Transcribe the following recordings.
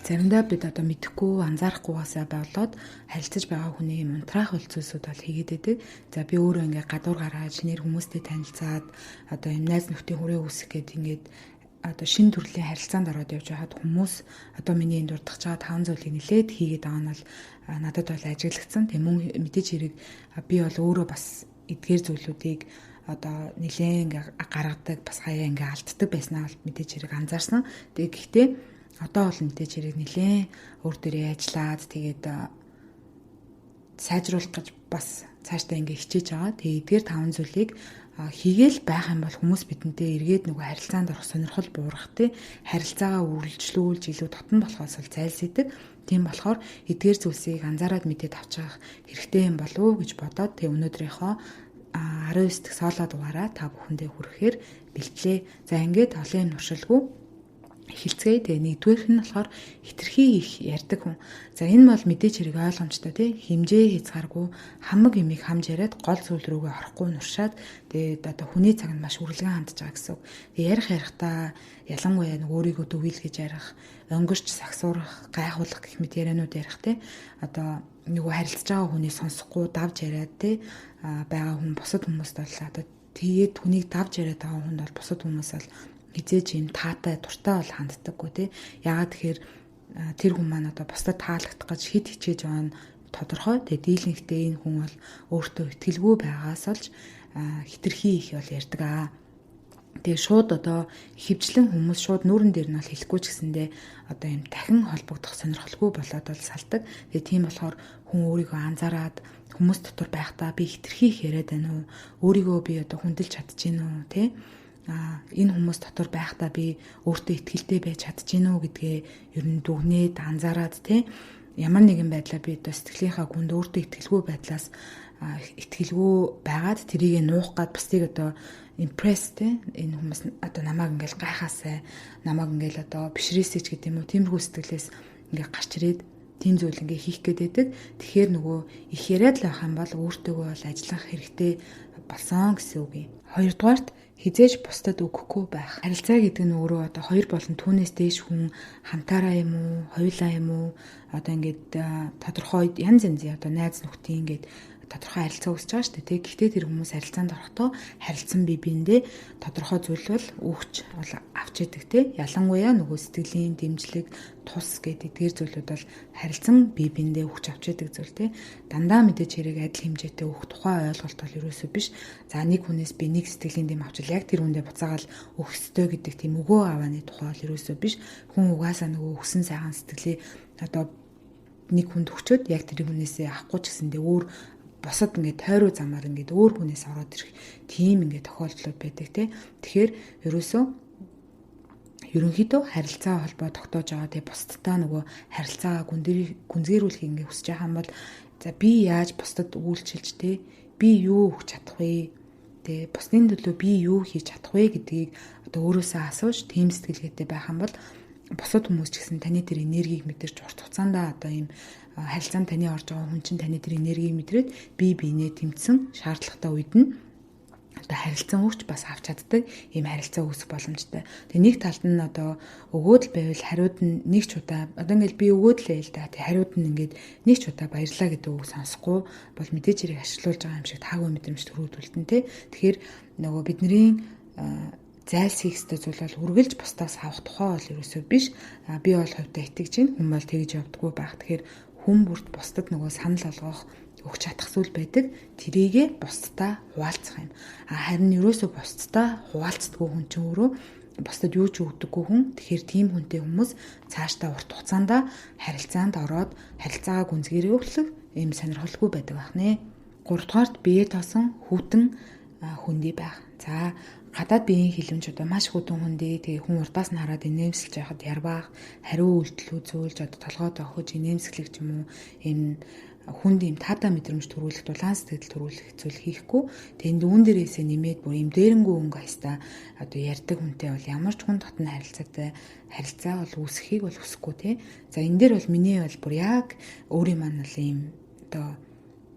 Заримдаа бид одоо мэдэхгүй, анзаарахгүйгээсээ болоод харилцаж байгаа хүний юм унтраах үйлцүүлсүүд бол хийгээд байдаг. За би өөрөө ингээ гадуур гаргаж нэр хүмүүстэй танилцаад одоо юм найз нөхдийн хүрээ үүсгэх гээд ингээд одоо шин төрлийн харилцаанд ороод явж байхад хүмүүс одоо миний энд дурдах чагаа 5 зүйлийг нэлээд хийгээд байгаа нь бол надад бол ажиглагдсан. Тэг мөн мэдээж хэрэг би бол өөрөө бас эдгээр зүйлүүдийг одоо нэлээд ингээ гаргадаг, бас хаяа ингээ алддаг байснаа бол мэдээж хэрэг анзаарсан. Тэг гэхдээ одоо бол мэдээж хэрэг нэлээд өөр дөрөө ажиллаад тэгээд сайжруулах гэж бас цаашдаа ингээ хичээж байгаа. Тэгээд эдгээр 5 зүйлийг хийгээл байх юм бол хүмүүс бидэнтэй эргээд нөгөө харилцаанд орох сонирхол буурах тий харилцаагаа үргэлжлүүлж илүү татан болохоос л зайлсхийдэг. Тийм болохоор эдгээр зүйлсийг анзаараад мэдээд авчих хэрэгтэй юм болов уу гэж бодоод тэг өнөөдрийнхөө 19 дэх соло дугаараа та бүхэндээ хүрэхээр бэлтлээ. За ингээд олон юм туршилгүй эхэлцгээе. Тэгээ нэгдүгээрх нь болохоор хитрхи их ярьдаг хүн. За энэ бол мэдээж хэрэг ойлгомжтой тий хэмжээ хязгааргүй хамаг юмыг хамж яриад гол зүйл рүүгээ орохгүй нуршаад тэгээд одоо хүний цаг нь маш үргэлгэн хандж байгаа гэсэн. Тэгээ ярихдаа ялангуяа нэг өөрийгөө дүгийлгэж ярих, өнгөрч сагсуурах, гайхуулах гэх мэт яриануд ярих тий одоо нөгөө харилцаж байгаа хүнийг сонсохгүй давж яриад тий байгаа хүн бусад хүмүүст бол одоо тэгээд хүнийг давж яриад байгаа хүнд бол бусад хүмүүс бол хизээж юм таатай дуртай бол ханддаггүй тий. Яагаад тэгэхээр тэр хүн маань одоо бусдад таалагдах гэж хэд хичээж байгаа нь тодорхой. Тэгээ дийлэнхтэй энэ хүн бол өөртөө итгэлгүй байгаас олж хитрхи их бол ярьдаг аа. Тэгээ шууд одоо хөвчлэн хүмүүс шууд нүүрэн дээр нь бол хэлэхгүй ч гэсэндээ одоо юм дахин холбогдох сонирхолгүй болоод бол салдаг. Тэгээ тийм болохоор хүн өөрийгөө анзаараад хүмүүс дотор байхдаа би хитрхи их яриад байна уу? Өөрийгөө би одоо хүндэлж чадчихэв үү тий? Энэ хүмүүс дотор байхдаа би өөртөө итгэлтэй байж чадчихэв үү гэдгээ ер нь дүгнээд анзаараад тий ямар нэгэн байдлаар би одоо сэтгэлийнхаа гүнд өөртөө итгэлгүй байдлаас итгэлгүй байгаад тэрийг нуух гад бусдыг одоо импресс тий энэ хүмүүс одоо намайг ингээл гайхаасай намайг ингээл одоо бишрээсэй ч гэдэг юм уу тиймэрхүү сэтгэлээс ингээ гарч ирээд тийм зүйл ингээ хийх гээд байдаг. Тэгэхээр нөгөө их яриад л байх юм бол өөртөөгөө бол ажиллах хэрэгтэй болсон гэсэн үг юм. Хоёрдугаарт хизээж бусдад өгөхгүй байх. Харилцаа гэдэг нь өөрөө одоо хоёр болон түүнээс дээш хүн хамтаараа юм уу, хоёулаа юм уу, одоо ингээд тодорхой янз янзын одоо найз нөхдийн ингээд тодорхой харилцаа үүсэж байгаа шүү дээ. Гэхдээ тэр хүмүүс харилцаанд орохдоо харилцан бие биендээ тодорхой зүйл бол өгч авч идэг те. Ялангуяа нөгөө сэтгэлийн дэмжлэг, тус гэдэг эдгээр зүйлүүд бол харилцан бие биендээ өгч авч идэг зүйл те. Дандаа мэдээж хэрэг адил хэмжээтэй өгөх тухай ойлголт бол ерөөсөө биш. За нэг хүнээс би нэг сэтгэлийн дэм авчвал яг тэр хүндээ буцаагаал өгөх ёстой гэдэг тийм өгөө авааны тухай бол ерөөсөө биш. Хүн угаасаа нөгөө өгсөн сайхан сэтгэлээ одоо нэг хүнд өгчөөд яг тэр хүнээсээ авахгүй ч гэсэндээ өөр босод ингээд тойроо замаар ингээд өөр хүнээс ороод ирэх тийм ингээд тохиолдлууд байдаг тий. Тэгэхээр ерөнхийдөө харилцаа холбоо тогтоож байгаа тий бусдтай нөгөө харилцаагаа гүнзгийрүүлэхийг ингээд хүсэж байгаа юм бол за би яаж бусдад үйлчилж тий би юу өгч чадах вэ? Тий бусдын төлөө би юу хийж чадах вэ гэдгийг одоо өөрөөсөө асууж тийм сэтгэлгээтэй байх юм бол бусад хүмүүс ч гэсэн таны тэр энергийг мэдэрч урт хугацаанд одоо ийм харилцаанд таны орж байгаа хүн чинь таны тэр энергийг мэдрээд бие биенээ тэмцсэн шаардлагатай үед нь одоо харилцан өгч бас авч чаддаг ийм харилцаа үүсэх боломжтой. Тэгээ нэг талд нь одоо өгөөд л байвал хариуд нь нэг ч удаа одоо ингээл би өгөөд л байл да. Тэгээ хариуд нь ингээд нэг ч удаа баярлаа гэдэг үг сонсохгүй бол мэдээж хэрэг ашиглуулж байгаа юм шиг таагүй мэдрэмж төрүүлдэлтэн тэ. Тэгэхээр нөгөө бидний зайлсхийх ёстой зүйл бол үргэлж бусдаас авах тухай бол ерөөсөө биш. Би бол хувьдаа итгэж байна. Хүн бол тэгж явдаггүй байх. Тэгэхээр хүн бүрт бусдад нөгөө санал болгох өгч чадах зүйл байдаг. Тэрийгэ бусдаа хуваалцах юм. Харин ерөөсөө бусдаа хуваалцдаггүй хүн чинь өөрөө бусдад юу ч өгдөггүй хүн. Тэгэхээр тийм хүнтэй хүмүүс цаашдаа урт хугацаанд харилцаанд ороод харилцаагаа гүнзгийрүүлэх ийм сонирхолтой байдаг байх нэ. 3 дугаарт бие тоосон хүүтэн хүндий байх. За гадаад биеийн хилэмж одоо маш хүдэн хүндээ тэгээ хүн урдаас нь хараад инээмсэлж яхад ярбаах, хариу үйлдэл үзүүлж одоо толгойд охиж инээмсэглэх юм уу энэ хүнд ийм таатай мэдрэмж төрүүлэх, дулаан сэтгэл төрүүлэх зүйл хийхгүй. Тэгээд үүн дээрээсээ нэмээд бүр ийм дээрэнгүү өнгө хаястаа одоо ярьдаг хүнтэй бол ямар ч хүн дотн харилцаа бол үүсэхийг бол хүсэхгүй тий. За энэ дээр бол миний бол бүр яг өөрийн маань бол ийм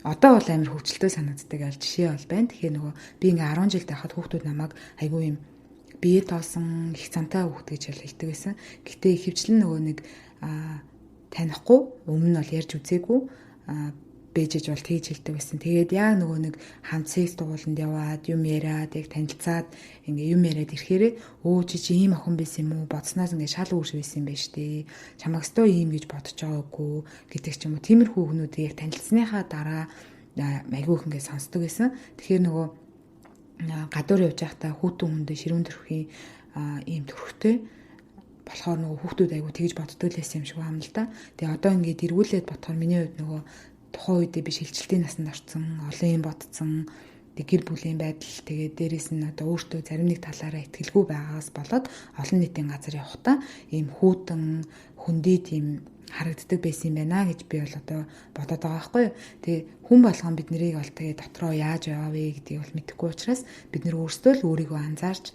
одоо бол амар хөвчлөлтөө санагддаг аль жишээ бол байна. Тэгэхээр нөгөө би ингээ 10 жил байхад хүүхдүүд намайг айгүй юм бие тоосон их цантай хүүхд гэж хэлдэг байсан. Гэтэ ихэвчлэн нөгөө нэг танихгүй, өмнө нь бол ярьж үзээгүй бэжэж бол тэгж хэлдэг байсан. Тэгээд яг нөгөө нэг хамт секс дугууланд яваад юм яриад яг танилцаад ингээ юм яриад ирэхээрээ чи ийм охин байсан юм уу? Бодсноос ингээ шал үүрс байсан юм байна штэ. Чамайг өстой ийм гэж бодож байгаагүй гэдэг ч юм уу. Тиймэрхүү хүмүүдийг яг танилцсныхаа дараа айгүй их ингээ сонсдог байсан. Тэгэхээр нөгөө гадуур явж байхдаа хүүтэн хүндээ ширүүн төрхийн ийм төрхтэй болохоор нөгөө хүүхдүүд айгүй тэгж боддог л байсан юм шиг байна л да. Тэгээ одоо ингээд эргүүлээд бодохоор миний хувьд нөгөө тухайн үедээ би шилжилтийн насанд орсон, олон юм бодсон, тэг гэр бүлийн байдал тэгээд дээрэс нь одоо өөртөө зарим нэг талаараа ихтгэлгүй байгаас болоод олон нийтийн газар явахдаа ийм хүүтэн хүндээ тийм харагддаг байсан юм байна гэж би бол одоо бодоод байгаа байхгүй юу. Тэгээ хүн болгон бид нарыг бол тэгээ дотроо яаж яваа вэ гэдгийг бол мэдэхгүй учраас бид нэр өөрсдөө л өөрийгөө анзаарч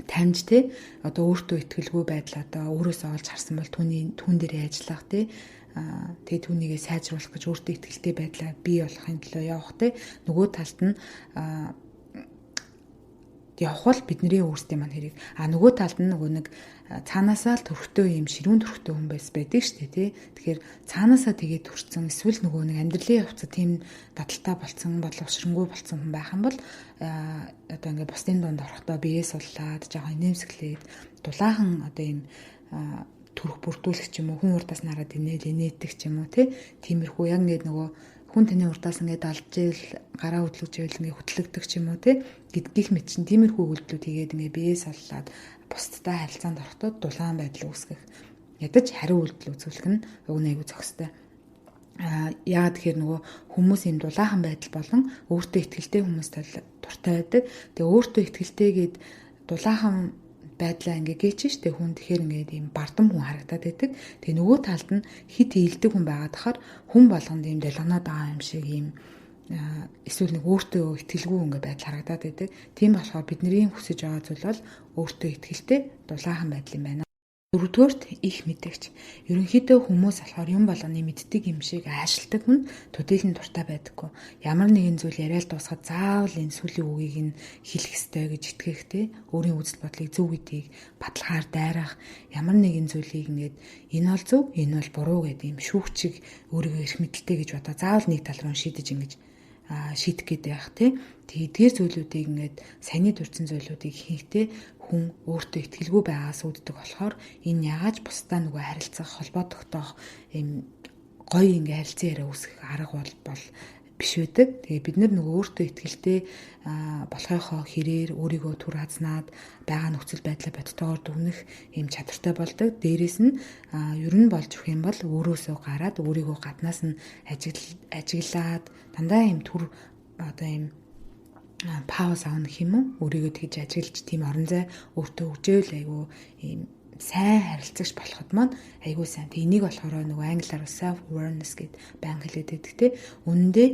таньж те одоо өөртөө ихтгэлгүй байдал одоо өөрөөсөө олж харсан бол түүн дээрээ ажиллах те тэгээ түүнийгээ сайжруулах гэж өөртөө ихтгэлтэй байдлаа бий болохын төлөө явах те нөгөө талд нь явах бол бидний өөрсдийн маань хэрэг. Нөгөө талд нь нөгөө нэг цаанаасаа л төрхтөө юм ширүүн төрхтөө хүн байс байдаг шүү дээ тий. Тэгэхээр цаанаасаа тэгээд төрсэн эсвэл нөгөө нэг амьдралын явцад тийм дадалтай болцсон бодлогошронгүй болцсон хүн байх юм бол одоо ингээд бусдын дунд орохдоо биеэ суллаад жоохон инээмсэглээд дулаахан одоо юм төрх бүрдүүлэх ч юм уу хүн урдаас нараад инээдэг ч юм уу тий. Тиймэрхүү яг ингээд нөгөө хүн таны урдаас ингээд алж ийл гараа хөдлөж ийл ингээд хөтлөгдөг ч юм уу те гэдгийх мэт чинь тиймэрхүү үйлдэлүүд хийгээд ингээд биеэ соллоод бусдтай харилцаанд орохдоо дулаан байдал үүсгэх ядаж хариу үйлдэл үзүүлэх нь уг нь айгүй зохистой. Яагаад тэгэхээр нөгөө хүмүүс юм дулаахан байдал болон өөртөө ихтгэлтэй хүмүүст дуртай байдаг. Тэгээ өөртөө ихтгэлтэйгээд дулаахан байдлаа ингээ гээч штэ хүн тэгэхээр ингээд ийм бардам хүн харагдаад байдаг. Тэгээ нөгөө талд нь хит хилдэг хүн байгаад тахаар хүн болгонд ийм дэлгэнаад байгаа юм шиг ийм эсвэл нэг өөртөө ихтгэлгүй ингээ байдал харагдаад байдаг. Тийм болохоор бидний хүсэж байгаа зүйл бол өөртөө ихтгэлтэй дулаахан байдал юм байна. Дөрөвдүгээрт их мэдэгч. Ерөнхийдөө хүмүүс болохоор юм болгоны мэддэг юм шиг аашилдаг хүн төдийлөн дуртай байдаггүй. Ямар нэгэн зүйл яриад дуусгаад заавал энэ сүлийн үгийг нь хэлэх ёстой гэж итгэхтэй. Өөрийн үзэл бодлыг зөв гэдгийг баталгаар дайрах. Ямар нэгэн зүйлийг ингээд энэ бол зөв, энэ бол буруу гэдэг юм шүүгчиг өөрийгөө эрх мэдэлтэй гэж бодоо заавал нэг тал руу шийдэж ингэж шийдэх гээд байх тий. Тэгээ эдгээр зүйлүүдийг ингээд саяны дурдсан зүйлүүдийг хийхдээ хүн өөртөө ихтгэлгүй байгаас үүддэг болохоор энэ яагаад бусдаа нөгөө харилцах, холбоо тогтоох юм гоё ингээ харилцан яриа үүсгэх арга бол биш байдаг. Тэгээ бид нөгөө өөртөө ихтгэлтэй болохынхоо хэрээр өөрийгөө түр хазнаад байгаа нөхцөл байдлаа бодтойгоор дүгнэх юм чадвартай болдог. Дээрээс нь ер нь болж өгөх юм бол өөрөөсөө гараад өөрийгөө гаднаас нь ажиглаад дандаа юм түр одоо юм пауз авах юм уу? Өөрийгөө тэгж ажиглаж тийм орон зай өөртөө өгжөөл айгу ийм сайн харилцагч болоход маань айгуу сайн. Тэг энийг болохоор нөгөө англиар self awareness гэд байнга хэлээд байдаг те. Үнэндээ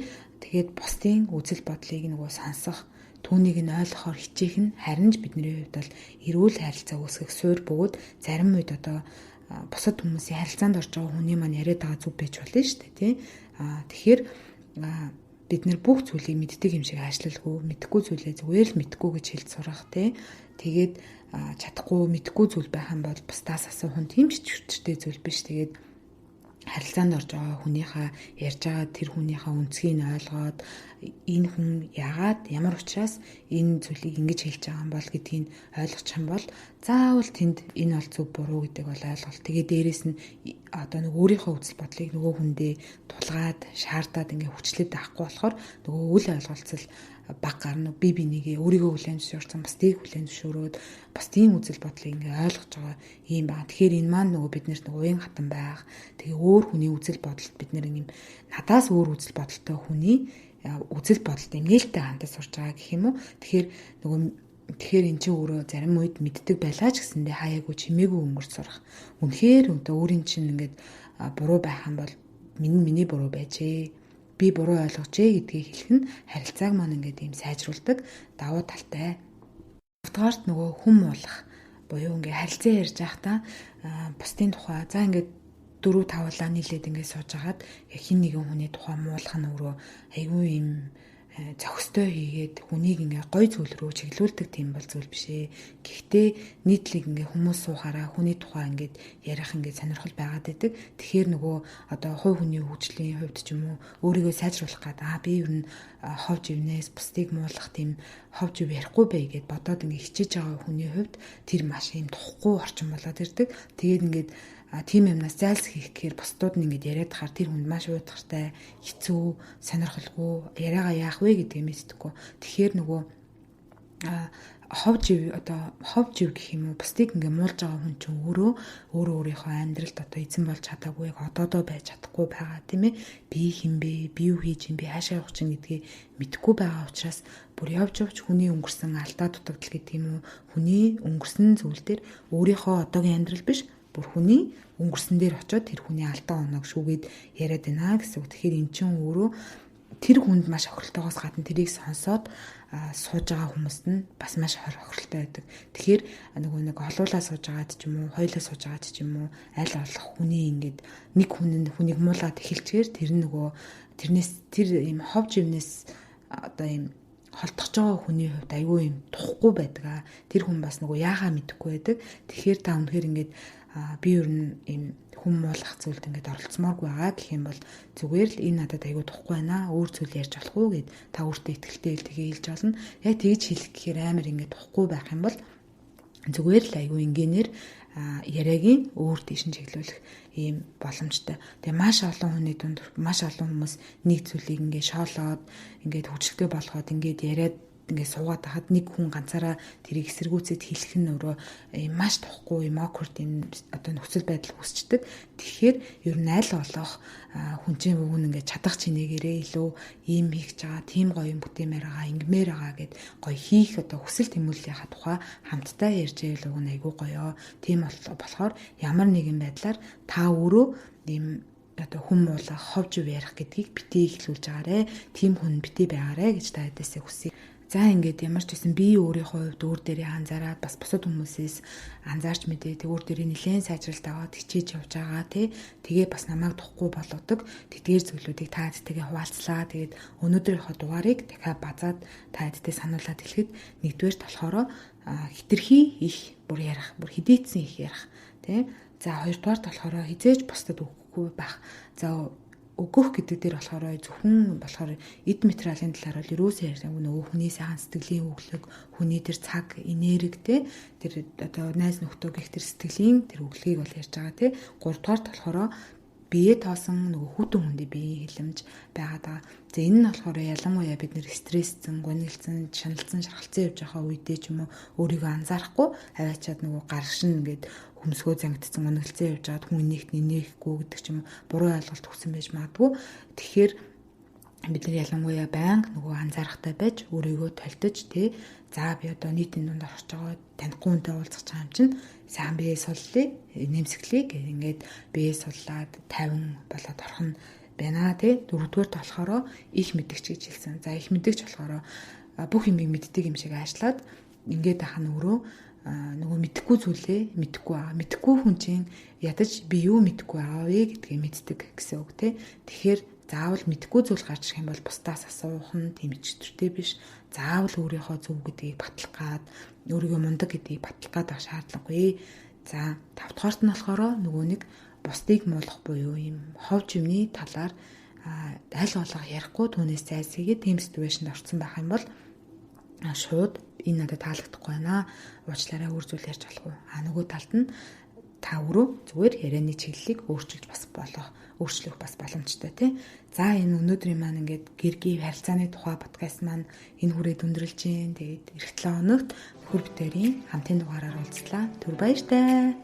тэгээд бусдын үзэл бодлыг нөгөө сонсох, түүнийг нь ойлгохоор хичээх нь харин ч бидний хувьд бол эрүүл харилцаа үүсгэх суурь бөгөөд зарим үед одоо бусад хүмүүсийн харилцаанд орж байгаа хүний маань яриад байгаа зүг байж болно шүү дээ тий. Тэгэхээр бид нэр бүх зүйлийг мэддэг юм шиг ажиллалгүй, мэдхгүй зүйлээ зүгээр л мэдхгүй гэж хэлж сурах тий. Тэгээд чадахгүй мэдхгүй зүйл байх юм бол бусдаас асуух нь тийм ч хүчтэй зүйл биш. Тэгээд харилцаанд орж байгаа хүнийхээ ярьж байгаа тэр хүнийхээ үнцгийг ойлгоод энэ хүн яагаад ямар учраас энэ зүйлийг ингэж хэлж байгаа юм бол гэдгийг ойлгох юм бол заавал тэнд энэ бол зөв буруу гэдэг бол ойлголт. Тэгээд дээрэс нь одоо нэг өөрийнхөө үзэл бодлыг нөгөө хүндээ тулгаад шаардаад ингээ хүчлээд авахгүй болохоор нөгөө үл ойлголцол баг гарна. Би бинийгээ өөрийгөө хүлээн зөвшөөрсөн, бусдыг хүлээн зөвшөөрөөд бусдын үзэл бодлыг ингээ ойлгож байгаа юм байна. Тэгэхээр энэ маань нөгөө биднэрт нөгөө уян хатан байх. Тэгээ өөр хүний үзэл бодолд бид нэр юм надаас өөр үзэл бодолтой хүний үзэл бодолтой нээлттэй хандаж сурч байгаа гэх юм уу. Тэгэхээр эн чинь өөрөө зарим үед мэддэг байлаа ч гэсэндээ хаяагүй чимээгүй өнгөрч сурах. Үнэхээр өнтөө өөрийн чинь ингээд буруу байх юм бол миний буруу байжээ. Би буруу ойлгожээ гэдгийг хэлэх нь харилцааг маань ингээд ийм сайжруулдаг давуу талтай. Хоёрдугаарт нөгөө хүм муулах буюу ингээд харилцаа ярьж байхдаа бусдын тухай за ингээд 4-5 улаан нийлээд ингээд сууж агаад хин нэгэн хүний тухай муулах нь өөрөө айгүй юм зохистой хийгээд хүнийг ингээ гой зүйл рүү чиглүүлдэг тийм бол зүйл биш ээ. Гэхдээ нийтлэг ингээ хүмүүс суухаараа хүний тухай ингээд ярих ингээ сонирхол байгаад байдаг. Тэгэхээр нөгөө одоо хувь хүний хөгжлийн хувьд ч юм уу өөрийгөө сайжруулах гэдэг би ер нь ховж ивнээс бусдыг муулах тийм ховж ив ярихгүй бай гэд бодоод ингээ хичээж байгаа хүний хувьд тэр маш юм тухгүй орчин болоод ирдэг. Тэгээд ингээд тийм юмнаас зайлсхийх гэхээр бусдууд нь ингэж яриад хахаар тэр хүнд маш уйдгартай, хэцүү, сонирхолгүй яриагаа яах вэ гэдгийг мэддэггүй. Тэгэхээр нөгөө ховж ив гэх юм уу бусдыг ингээ муулж байгаа хүн чинь өөрийнхөө амьдралд одоо эзэн болж чадаагүй одоодоо байж чадахгүй байгаа тийм ээ. Би хинбэ, би юу хийж юм, би хаашаа явах чинь гэдгийг мэдэхгүй байгаа учраас бүр явж хүний өнгөрсөн алдаа дутагдал гэдэг юм уу хүний өнгөрсөн зүйл дээр өөрийнхөө одоогийн амьдрал биш бүр хүний өнгөрсөн дээр очиод тэр хүний алдаа оноог шүүгээд яриад байна гэсэн үг. Тэгэхээр эн чинь өөрөө тэр хүнд маш охиролтойгоос гадна тэрийг сонсоод сууж байгаа хүмүүст нь бас маш охиролтой байдаг. Тэгэхээр нэг олуулаа сууж байгаад ч юм уу, хоёлаа сууж байгаад ч юм уу аль болох хүний ингээд нэг хүнийг муулаад эхэлчихээр тэр тэрнээс тэр ийм ховж ивнээс одоо ийм холдож байгаа хүний хувьд аюу юм тухгүй байдаг. Тэр хүн бас яахаа мэдэхгүй байдаг. Тэгэхээр та үнэхээр ингээд би ер нь ийм хүм муулах зүйлд ингээд оролцмооргүй байгаа гэх юм бол зүгээр л энэ надад аюу тухгүй байна. Өөр зүйл ярьж болох уу гэд та өөртөө ихтэй тэгээ хэлж болно. Яг тэгж хэлэх гэхээр амар ингээд тухгүй байх юм бол зүгээр л аюу ингээнээр яриагийн өөр тийш нь чиглүүлэх ийм боломжтой. Тэгээ маш олон хүний дунд маш олон хүмүүс нэг зүйлийг ингээд шоолоод ингээд хөвчлөлтэй болгоод ингээд яриад ингээд суугаад хахад нэг хүн ганцаараа тэрийг эсэргүүцэд хэлэх нь өөрөө маш тухгүй юм awkward юм одоо нөхцөл байдал үүсчдэг. Тэгэхээр ер нь аль болох хүн чинь өгөн ингээд чадах чинээгээрээ илүү ийм хийх гэж байгаа, тийм гоё юм бүтээмээр байгаа, ингэмээр байгаа гэд гоё хийх одоо хүсэл тэмүүллийнхаа тухай хамтдаа ярьж ийл уг нь айгүй гоё. Тийм болохоор ямар нэгэн байдлаар та өөрөө ийм одоо хүм муулах, ховж ярих гэдгийг битээ ихлүүлж байгаарэ. Тийм хүн битээ байгаарэ гэж та хэдээсээ хүсье. За ингээд ямар ч байсан би өөрийнхөө хувьд өөр дээрээ анзаараад бас бусад хүмүүсээс анзаарч мэдээ өөр дээрээ нэлээд сайжралт аваад хичээж явж байгаа тэгээ бас намайг тухгүй болгодог тэдгээр зүйлүүдийг та хэдтэйгээ хуваалцлаа. Тэгээд өнөөдрийнхөө дугаарыг дахиад базаад та хэдтэй сануулад хэлэхэд нэгдүгээрт болохоор хитрхи их бүр ярих, бүр хидээцсэн их ярих тий. За хоёрдугаарт болохоор хизээж бусдад өгөхгүй байх. За өгөх гэдэг дээр болохоор зөвхөн болохоор эд материалын талаар бол юусоо ярьсан нөгөө хүний сайхан сэтгэлийн өглөг, хүний тэр цаг, энерги тэр одоо найз нөхдөг их тэр сэтгэлийн тэр өглөгийг бол ярьж байгаа тий. Гуравдугаарт болохоор бие тоосон нөгөө хүүтэн хүндээ биеийн хилэмж байгаад байгаа. За энэ нь болохоор ялангуяа бид нэр стрессцэн, гонигдсан, шаналцсан, шархалцсан явж байгаа үедээ ч юм уу өөрийгөө анзаарахгүй аваачаад нөгөө гаргашин ингээд хөмсгөө зангидсан гонигдсан явж байгаад хүн нэгт нэнэхгүй гэдэг ч юм уу буруу ойлголт өгсөн байж магадгүй. Тэгэхээр бид нар ялангуяа байнга нөгөө анзаарахтай байж өөрийгөө тольтож тий. За би одоо нийтийн дунд орж байгаа танихгүй хүнтэй уулзах байгаа юм чинь сайн бие суллаа, нэмсгэлээ гэх ингээд бие суллаад 50 болоод орох нь байна тий. Дөрөвдүгээрт болохоор их мэдгч гэж хэлсэн. За их мэдгч болохоор бүх юмыг мэддэг юм шиг аашлаад ингээд ахна өөрөө нөгөө мэдэхгүй зүйлээ мэдэхгүй байгаа. Мэдэхгүй хүн чинь ядаж би юу мэдэхгүй аа вэ гэдгийг мэддэг гэсэн үг тий. Тэгэхээр заавал мэдэхгүй зүйл гарч ирэх юм бол бусдаас асуух нь тийм ичтэртэй биш. Заавал өөрийнхөө зөв гэдгийг батлах гад, өөрийгөө мундаг гэдгийг батлах гад байх шаардлагагүй. За тавдугаарт нь болохоор нөгөө нэг бусдыг муулах буюу юм ховж юмны талаар аль болох ярихгүй түүнээс зайлсхийгээд тийм ситүэйшнд орсон байх юм бол шууд энэ надад таалагдахгүй байна. Уучлаарай өөр зүйл ярьж болох уу? Нөгөө талд нь та өөрөө зүгээр ярианы чиглэлийг өөрчлөх бас боломжтой тий. За энэ өнөөдрийн маань ингээд гэргийн харилцааны тухай подкаст маань энэ хүрээд өндөрлж जैन. Тэгээд эх 7 хоногт нөхөр битэрийн хамтын дугаараар уулзлаа. Түр баяртай.